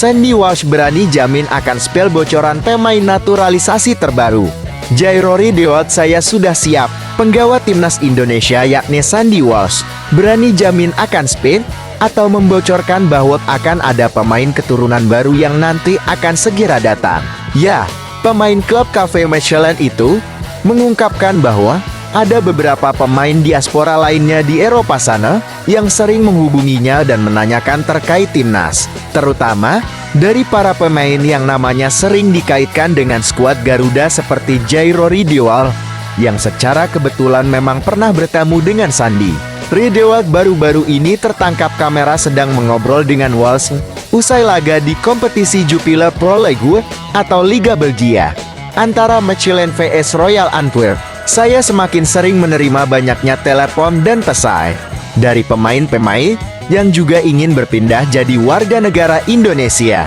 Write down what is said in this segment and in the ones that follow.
Sandy Walsh berani jamin akan spell bocoran pemain naturalisasi terbaru. Jairo Ridewald, saya sudah siap. Penggawa timnas Indonesia yakni Sandy Walsh berani jamin akan spill atau membocorkan bahwa akan ada pemain keturunan baru yang nanti akan segera datang. Ya, pemain klub Cafe Mechelen itu mengungkapkan bahwa ada beberapa pemain diaspora lainnya di Eropa sana yang sering menghubunginya dan menanyakan terkait timnas, terutama dari para pemain yang namanya sering dikaitkan dengan skuad Garuda seperti Jairo Ridewald, yang secara kebetulan memang pernah bertemu dengan Sandy. Ridewald baru-baru ini tertangkap kamera sedang mengobrol dengan Walsh usai laga di kompetisi Jupiler Pro League atau Liga Belgia antara Mechelen vs Royal Antwerp. Saya semakin sering menerima banyaknya telepon dan pesan dari pemain-pemain yang juga ingin berpindah jadi warga negara Indonesia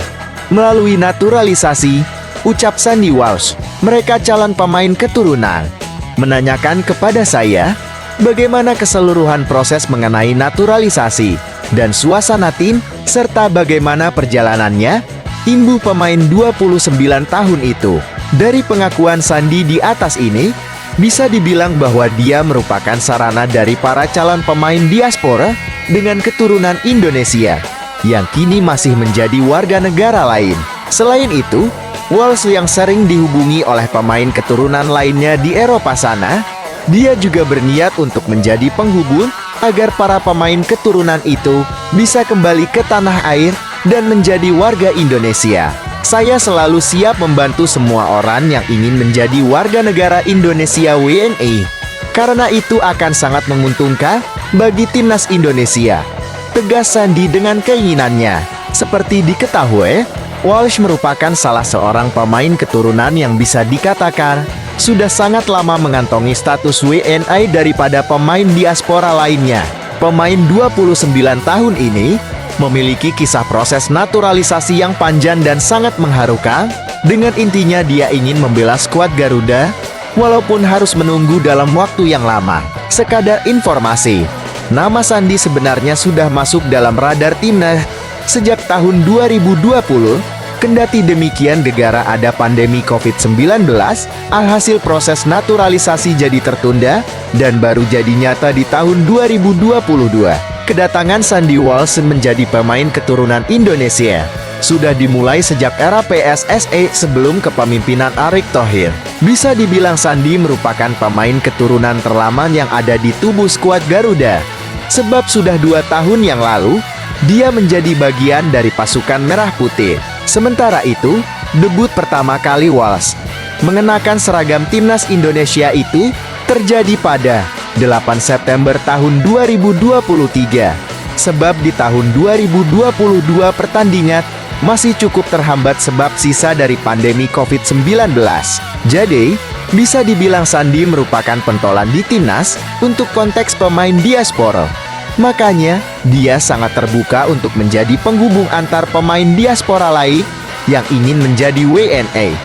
melalui naturalisasi, ucap Sandy Walsh. Mereka calon pemain keturunan menanyakan kepada saya bagaimana keseluruhan proses mengenai naturalisasi dan suasana tim serta bagaimana perjalanannya. Imbu pemain 29 tahun itu. Dari pengakuan Sandy di atas ini, bisa dibilang bahwa dia merupakan sarana dari para calon pemain diaspora dengan keturunan Indonesia yang kini masih menjadi warga negara lain. Selain itu, Walsh yang sering dihubungi oleh pemain keturunan lainnya di Eropa sana, dia juga berniat untuk menjadi penghubung agar para pemain keturunan itu bisa kembali ke tanah air dan menjadi warga Indonesia. Saya selalu siap membantu semua orang yang ingin menjadi warga negara Indonesia WNA. Karena itu akan sangat menguntungkan bagi timnas Indonesia, tegas Sandy dengan keinginannya. Seperti diketahui, Walsh merupakan salah seorang pemain keturunan yang bisa dikatakan sudah sangat lama mengantongi status WNA daripada pemain diaspora lainnya. Pemain 29 tahun ini memiliki kisah proses naturalisasi yang panjang dan sangat mengharukan. Dengan intinya dia ingin membela skuad Garuda walaupun harus menunggu dalam waktu yang lama. Sekadar informasi, nama Sandy sebenarnya sudah masuk dalam radar timnas sejak tahun 2020. Kendati demikian, gara-gara ada pandemi COVID-19, alhasil proses naturalisasi jadi tertunda dan baru jadi nyata di tahun 2022. Kedatangan Sandy Walsh menjadi pemain keturunan Indonesia sudah dimulai sejak era PSSI sebelum kepemimpinan Erick Thohir. Bisa dibilang Sandy merupakan pemain keturunan terlama yang ada di tubuh skuad Garuda. Sebab sudah 2 tahun yang lalu, dia menjadi bagian dari pasukan Merah Putih. Sementara itu, debut pertama kali Walsh mengenakan seragam timnas Indonesia itu terjadi pada 8 September tahun 2023. Sebab di tahun 2022 pertandingan masih cukup terhambat sebab sisa dari pandemi COVID-19. Jadi, bisa dibilang Sandy merupakan pentolan di timnas untuk konteks pemain diaspora. Makanya, dia sangat terbuka untuk menjadi penghubung antar pemain diaspora lain yang ingin menjadi WNA.